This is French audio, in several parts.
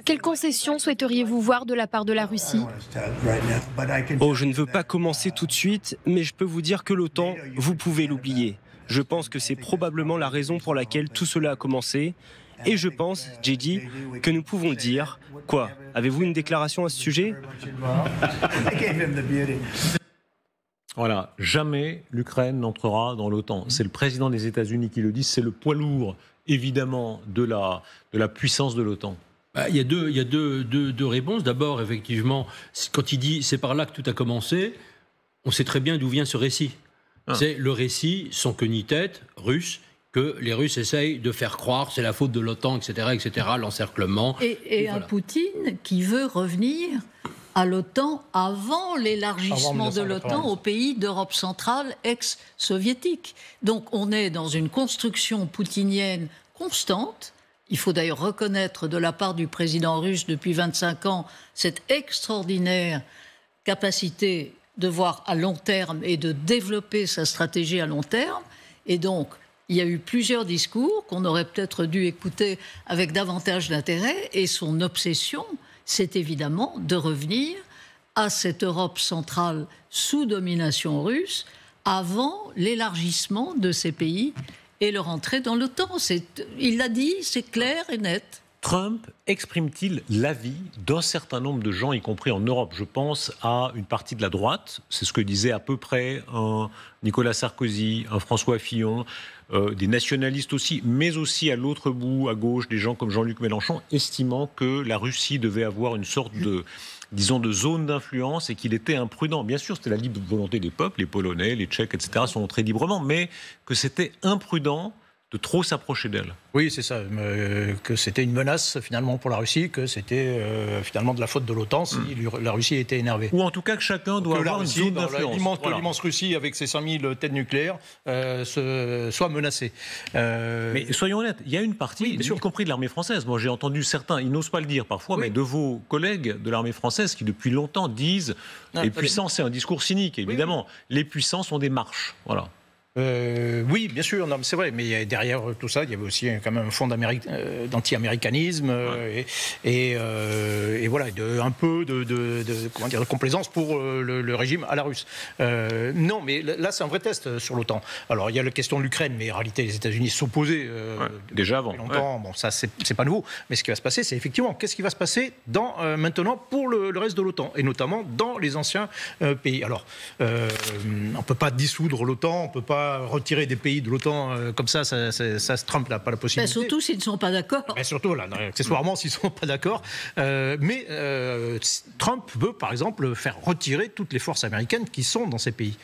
Quelles concessions souhaiteriez-vous voir de la part de la Russie ? Oh, je ne veux pas commencer tout de suite, mais je peux vous dire que l'OTAN, vous pouvez l'oublier. Je pense que c'est probablement la raison pour laquelle tout cela a commencé. Et je pense, JD, que nous pouvons dire... Quoi ? Avez-vous une déclaration à ce sujet ? Voilà, jamais l'Ukraine n'entrera dans l'OTAN. C'est le président des États-Unis qui le dit, c'est le poids lourd, évidemment, de la puissance de l'OTAN. Il y a deux réponses. D'abord, effectivement, quand il dit « c'est par là que tout a commencé », on sait très bien d'où vient ce récit. C'est le récit, sans queue ni tête, russe, que les Russes essayent de faire croire, c'est la faute de l'OTAN, etc., l'encerclement. Et voilà. Un Poutine qui veut revenir à l'OTAN avant l'élargissement de l'OTAN aux pays d'Europe centrale ex-soviétique. Donc on est dans une construction poutinienne constante. Il faut d'ailleurs reconnaître de la part du président russe depuis 25 ans cette extraordinaire capacité de voir à long terme et de développer sa stratégie à long terme. Et donc, il y a eu plusieurs discours qu'on aurait peut-être dû écouter avec davantage d'intérêt. Et son obsession, c'est évidemment de revenir à cette Europe centrale sous domination russe avant l'élargissement de ces pays et leur entrée dans l'OTAN. Il l'a dit, c'est clair et net. Trump exprime-t-il l'avis d'un certain nombre de gens, y compris en Europe ? Je pense à une partie de la droite, c'est ce que disait à peu près un Nicolas Sarkozy, un François Fillon, des nationalistes aussi, mais aussi à l'autre bout, à gauche, des gens comme Jean-Luc Mélenchon, estimant que la Russie devait avoir une sorte de, disons, de zone d'influence et qu'il était imprudent. Bien sûr, c'était la libre volonté des peuples, les Polonais, les Tchèques, etc., sont entrés librement, mais que c'était imprudent de trop s'approcher d'elle. Oui, c'est ça, que c'était une menace finalement pour la Russie, que c'était finalement de la faute de l'OTAN si la Russie était énervée. Ou en tout cas que chacun doit avoir une zone d'influence. Que l'immense Russie, avec ses 5000 têtes nucléaires, soit menacée. Mais soyons honnêtes, il y a une partie, y compris de l'armée française. Moi, j'ai entendu certains, ils n'osent pas le dire parfois, mais de vos collègues de l'armée française qui depuis longtemps disent les puissants, c'est un discours cynique, évidemment. Les puissants sont des marches, voilà. Oui, bien sûr, non, c'est vrai, mais derrière tout ça, il y avait aussi quand même un fond d'anti-américanisme et voilà, un peu de complaisance pour le régime à la russe. Non, mais là, c'est un vrai test sur l'OTAN. Alors, il y a la question de l'Ukraine, mais en réalité, les États-Unis s'opposaient déjà avant. Longtemps. Bon, ça, c'est pas nouveau. Mais ce qui va se passer, c'est effectivement, qu'est-ce qui va se passer maintenant pour le reste de l'OTAN, et notamment dans les anciens pays. Alors, on ne peut pas dissoudre l'OTAN, on ne peut pas retirer des pays de l'OTAN comme ça Trump n'a pas la possibilité. Surtout s'ils ne sont pas d'accord. Surtout, là, accessoirement, s'ils ne sont pas d'accord. Mais Trump veut, par exemple, faire retirer toutes les forces américaines qui sont dans ces pays.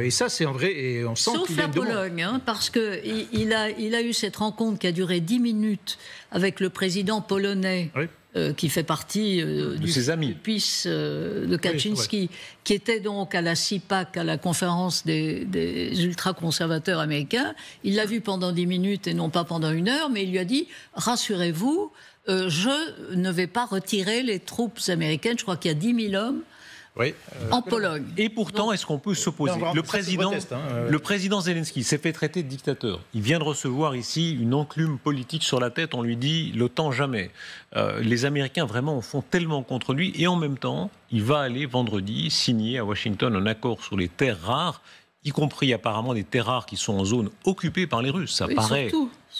Et ça, c'est un vrai... Et on sent sauf la Pologne, parce qu'il a eu cette rencontre qui a duré 10 minutes avec le président polonais. Oui. Qui fait partie de ses amis. Du PiS de Kaczynski, qui était donc à la CIPAC, à la conférence des ultra-conservateurs américains. Il l'a vu pendant 10 minutes et non pas pendant 1 heure, mais il lui a dit « Rassurez-vous, je ne vais pas retirer les troupes américaines. » Je crois qu'il y a 10 000 hommes en Pologne. Et pourtant, est-ce qu'on peut s'opposer ? Le président Zelensky s'est fait traiter de dictateur. Il vient de recevoir ici une enclume politique sur la tête. On lui dit l'OTAN jamais. Les Américains vraiment en font tellement contre lui. Et en même temps, il va aller vendredi signer à Washington un accord sur les terres rares, y compris apparemment des terres rares qui sont en zone occupée par les Russes. Ça paraît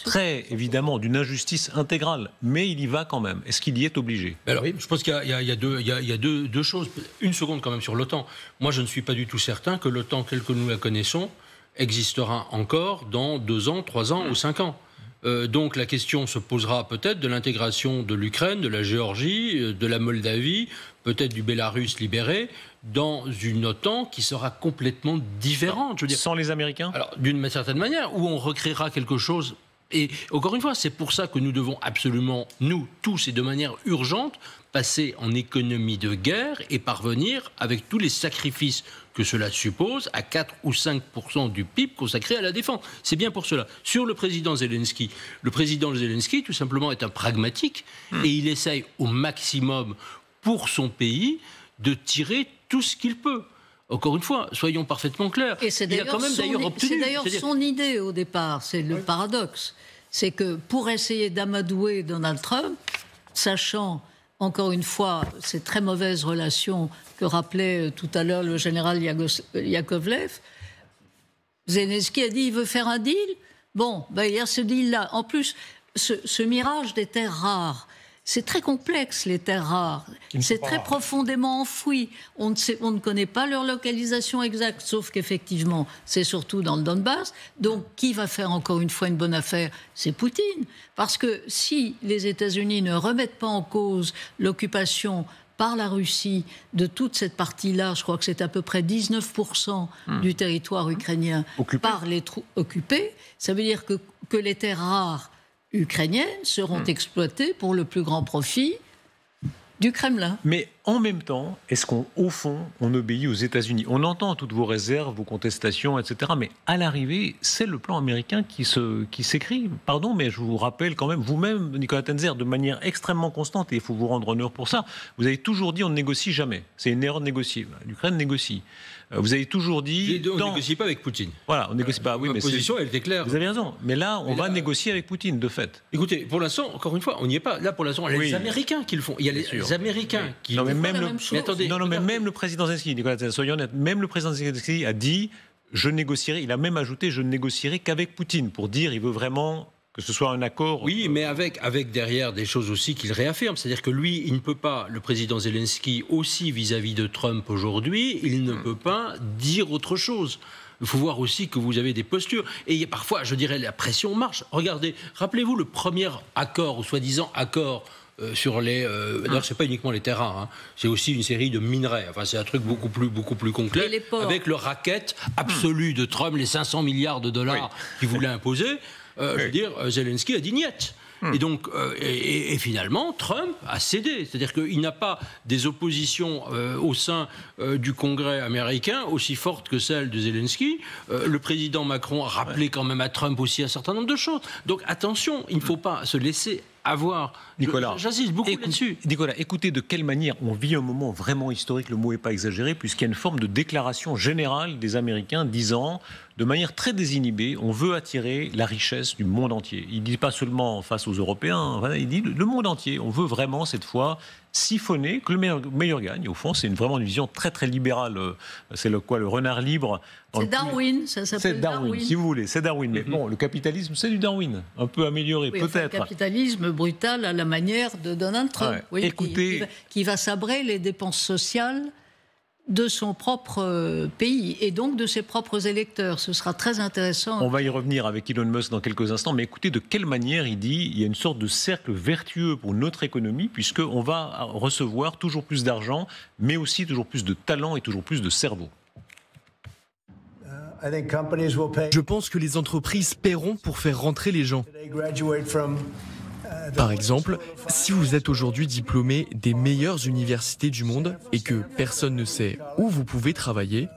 très évidemment d'une injustice intégrale, mais il y va quand même. Est-ce qu'il y est obligé ? Alors, je pense qu'il y a deux choses. Une seconde quand même sur l'OTAN. Moi, je ne suis pas du tout certain que l'OTAN, telle que nous la connaissons, existera encore dans 2 ans, 3 ans ou 5 ans. Donc la question se posera peut-être de l'intégration de l'Ukraine, de la Géorgie, de la Moldavie, peut-être du Bélarus libéré, dans une OTAN qui sera complètement différente. Je veux dire, sans les Américains ? Alors, d'une certaine manière, où on recréera quelque chose. Et encore une fois, c'est pour ça que nous devons absolument, nous tous et de manière urgente, passer en économie de guerre et parvenir, avec tous les sacrifices que cela suppose, à 4 ou 5% du PIB consacré à la défense. C'est bien pour cela. Sur le président Zelensky, tout simplement, est un pragmatique et il essaye au maximum pour son pays de tirer tout ce qu'il peut. Encore une fois, soyons parfaitement clairs. Et c'est d'ailleurs son idée au départ, c'est le paradoxe. C'est que pour essayer d'amadouer Donald Trump, sachant, encore une fois, ces très mauvaises relations que rappelait tout à l'heure le général Yakovlev. Zelensky a dit il veut faire un deal. Bon, il y a ce deal-là. En plus, ce mirage des terres rares, c'est très complexe, les terres rares. C'est très profondément enfoui. On ne connaît pas leur localisation exacte, sauf qu'effectivement, c'est surtout dans le Donbass. Donc, qui va faire encore une fois une bonne affaire? C'est Poutine. Parce que si les États-Unis ne remettent pas en cause l'occupation par la Russie de toute cette partie-là, je crois que c'est à peu près 19% du territoire ukrainien par les troupes occupées, ça veut dire que les terres rares ukrainiennes seront exploitées pour le plus grand profit du Kremlin. Mais en même temps, est-ce qu'au fond, on obéit aux États-Unis? On entend toutes vos réserves, vos contestations, etc. Mais à l'arrivée, c'est le plan américain qui s'écrit. Pardon, mais je vous rappelle quand même, vous-même, Nicolas Tenzer, de manière extrêmement constante, et il faut vous rendre honneur pour ça, vous avez toujours dit on ne négocie jamais. C'est une erreur de négocier. L'Ukraine négocie. Vous avez toujours dit... On ne négocie pas avec Poutine. Voilà, on ne négocie pas. Oui, mais position, elle était claire. Vous avez raison. Mais là, on va négocier avec Poutine, de fait. Écoutez, pour l'instant, encore une fois, on n'y est pas. Là, pour l'instant, il y a les Américains qui le font. Il y a les Américains qui le font. Mais même le président Zelensky, Nicolas, soyons honnêtes, même le président Zelensky a dit je négocierai, il a même ajouté je ne négocierai qu'avec Poutine, pour dire il veut vraiment que ce soit un accord. Oui, mais avec derrière des choses aussi qu'il réaffirme. C'est-à-dire que lui, il ne peut pas, le président Zelensky, aussi vis-à-vis de Trump aujourd'hui, il ne peut pas dire autre chose. Il faut voir aussi que vous avez des postures. Et parfois, je dirais, la pression marche. Regardez, rappelez-vous le premier accord, ou soi-disant accord, sur les... D'ailleurs, c'est pas uniquement les terres rares, hein, c'est aussi une série de minerais. Enfin, c'est un truc beaucoup plus complet. Avec le racket absolu de Trump, les 500 milliards de dollars qu'il voulait imposer. Je veux dire, Zelensky a dit niet. Et donc, et finalement, Trump a cédé. C'est-à-dire qu'il n'a pas des oppositions au sein du Congrès américain aussi fortes que celles de Zelensky. Le président Macron a rappelé quand même à Trump aussi un certain nombre de choses. Donc attention, il ne faut pas se laisser avoir. Nicolas, j'insiste beaucoup là-dessus. Nicolas, écoutez de quelle manière on vit un moment vraiment historique, le mot n'est pas exagéré, puisqu'il y a une forme de déclaration générale des Américains disant, de manière très désinhibée, on veut attirer la richesse du monde entier. Il ne dit pas seulement face aux Européens, il dit le monde entier. On veut vraiment, cette fois, siphonner, que le meilleur gagne. Au fond, c'est vraiment une vision très très libérale. C'est le renard libre. C'est Darwin, ça s'appelle c'est Darwin, si vous voulez, c'est Darwin. Mais bon, le capitalisme, c'est du Darwin, un peu amélioré, peut-être. Enfin, le capitalisme brutal à la manière de Donald Trump, qui va sabrer les dépenses sociales de son propre pays et donc de ses propres électeurs. Ce sera très intéressant. On va y revenir avec Elon Musk dans quelques instants, mais écoutez de quelle manière il dit il y a une sorte de cercle vertueux pour notre économie, puisqu'on va recevoir toujours plus d'argent, mais aussi toujours plus de talent et toujours plus de cerveau. Je pense que les entreprises paieront pour faire rentrer les gens. Par exemple, si vous êtes aujourd'hui diplômé des meilleures universités du monde et que personne ne sait où vous pouvez travailler,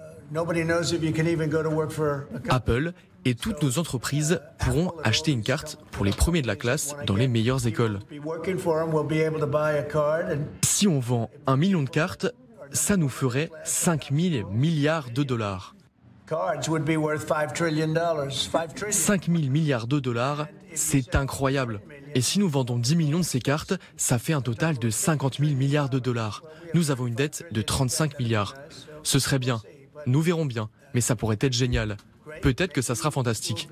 Apple et toutes nos entreprises pourront acheter une carte pour les premiers de la classe dans les meilleures écoles. Si on vend 1 million de cartes, ça nous ferait 5 000 milliards de dollars. 5 000 milliards de dollars, c'est incroyable. Et si nous vendons 10 millions de ces cartes, ça fait un total de 50 000 milliards de dollars. Nous avons une dette de 35 milliards. Ce serait bien. Nous verrons bien. Mais ça pourrait être génial. Peut-être que ça sera fantastique.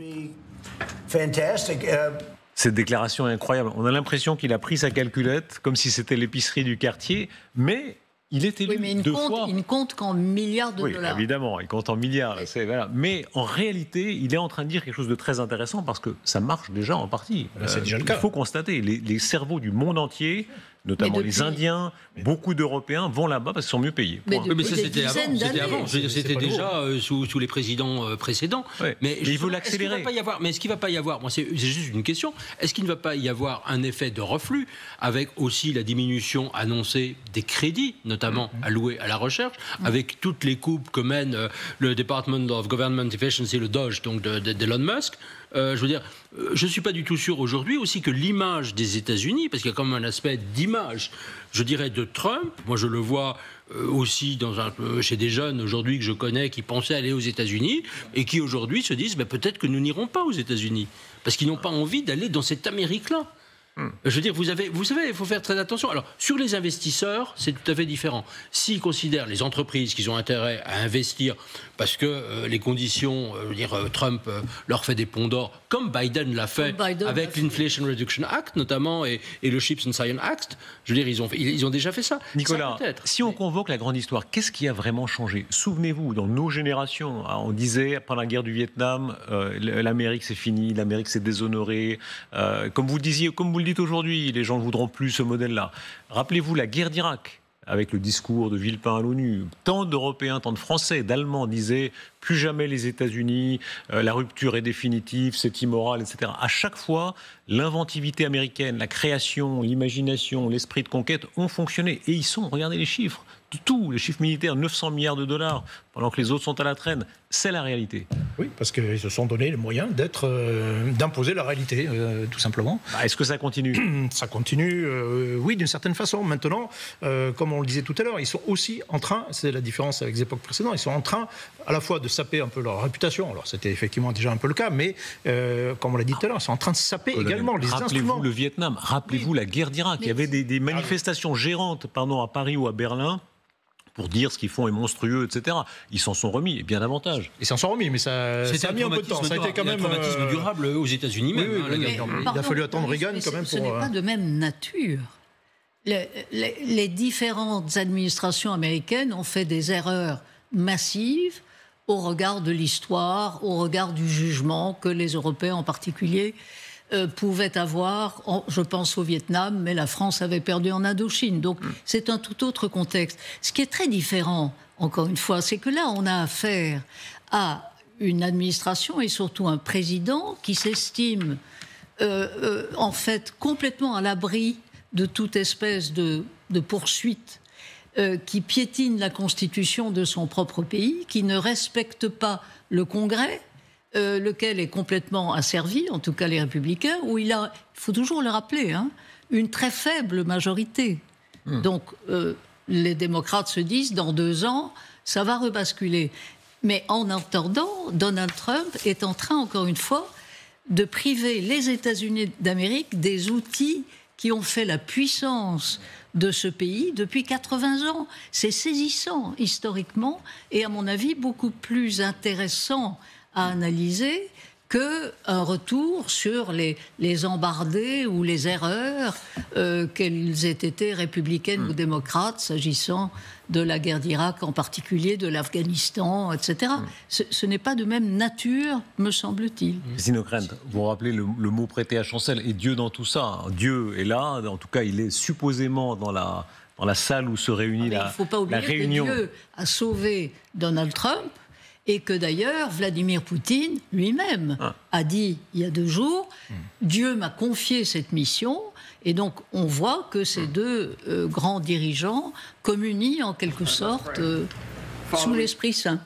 Cette déclaration est incroyable. On a l'impression qu'il a pris sa calculette comme si c'était l'épicerie du quartier, mais... Il est élu deux fois. Il ne compte qu'en milliards de dollars. Évidemment, il compte en milliards. Voilà. Mais en réalité, il est en train de dire quelque chose de très intéressant parce que ça marche déjà en partie. C'est déjà le cas. Il faut constater, les cerveaux du monde entier, notamment les Indiens, beaucoup d'Européens vont là-bas parce qu'ils sont mieux payés. Mais ça, c'était avant. C'était déjà sous les présidents précédents. Ouais. Mais il veut l'accélérer. Mais est-ce qu'il ne va pas y avoir, moi, c'est juste une question, est-ce qu'il ne va pas y avoir un effet de reflux avec aussi la diminution annoncée des crédits, notamment alloués à la recherche, avec toutes les coupes que mène le Department of Government Efficiency, le DOGE, donc d'Elon Musk. Je veux dire, je ne suis pas du tout sûr aujourd'hui aussi que l'image des États-Unis, parce qu'il y a quand même un aspect d'image, je dirais, de Trump. Moi, je le vois aussi chez des jeunes aujourd'hui que je connais qui pensaient aller aux États-Unis et qui aujourd'hui se disent peut-être que nous n'irons pas aux États-Unis parce qu'ils n'ont pas envie d'aller dans cette Amérique-là. Je veux dire, vous savez, il faut faire très attention. Alors, sur les investisseurs, c'est tout à fait différent. S'ils considèrent les entreprises qu'ils ont intérêt à investir parce que les conditions, Trump leur fait des ponts d'or, comme Biden l'a fait avec l'Inflation Reduction Act notamment et le Chips and Science Act, je veux dire, ils ont déjà fait ça. Nicolas, si on convoque la grande histoire, qu'est-ce qui a vraiment changé? Souvenez-vous, dans nos générations, on disait, après la guerre du Vietnam, l'Amérique c'est fini, l'Amérique s'est déshonorée. Comme vous le disiez, comme vous le dites aujourd'hui, les gens ne voudront plus ce modèle-là. Rappelez-vous la guerre d'Irak, avec le discours de Villepin à l'ONU. Tant d'Européens, tant de Français, d'Allemands disaient « plus jamais les États-Unis, la rupture est définitive, c'est immoral, etc. » À chaque fois, l'inventivité américaine, la création, l'imagination, l'esprit de conquête ont fonctionné. Et ils sont, regardez les chiffres, tous les chiffres militaires, 900 milliards de dollars, pendant que les autres sont à la traîne. C'est la réalité. Oui, parce qu'ils se sont donné les moyens d'imposer la réalité, tout simplement. Est-ce que ça continue? Ça continue, oui, d'une certaine façon. Maintenant, comme on le disait tout à l'heure, ils sont aussi en train, c'est la différence avec les époques précédentes, ils sont en train à la fois de saper un peu leur réputation. Alors c'était effectivement déjà un peu le cas, mais comme on l'a dit tout à l'heure, ils sont en train de saper également les instruments. Rappelez-vous le Vietnam, rappelez-vous la guerre d'Irak. Il y avait des manifestations gérantes à Paris ou à Berlin pour dire ce qu'ils font est monstrueux, etc. Ils s'en sont remis, et bien davantage. Ils s'en sont remis, mais ça a mis un peu de temps. Ça a été quand même un traumatisme durable aux États-Unis même. Il a fallu attendre Reagan quand même pour... Ce n'est pas de même nature. Les différentes administrations américaines ont fait des erreurs massives au regard de l'histoire, au regard du jugement que les Européens en particulier pouvaient avoir, je pense au Vietnam, mais la France avait perdu en Indochine. Donc c'est un tout autre contexte. Ce qui est très différent, encore une fois, c'est que là, on a affaire à une administration et surtout un président qui s'estime en fait complètement à l'abri de toute espèce de poursuite, qui piétine la constitution de son propre pays, qui ne respecte pas le Congrès, lequel est complètement asservi, en tout cas les Républicains, où il faut toujours le rappeler, une très faible majorité. Donc les démocrates se disent, dans 2 ans, ça va rebasculer. Mais en attendant, Donald Trump est en train, encore une fois, de priver les États-Unis d'Amérique des outils qui ont fait la puissance de ce pays depuis 80 ans. C'est saisissant historiquement et à mon avis beaucoup plus intéressant à analyser qu'un retour sur les embardées ou les erreurs, qu'elles aient été républicaines ou démocrates, s'agissant de la guerre d'Irak en particulier, de l'Afghanistan, etc. Ce n'est pas de même nature, me semble-t-il. Christine Ockrent, vous rappelez le mot prêté à Chancel, et Dieu dans tout ça. Dieu est là, en tout cas il est supposément dans la salle où se réunit la réunion. Il ne faut pas oublier que Dieu a sauvé Donald Trump, et que d'ailleurs, Vladimir Poutine lui-même a dit il y a 2 jours, Dieu m'a confié cette mission, et donc on voit que ces 2 grands dirigeants communient en quelque sorte sous l'Esprit Saint.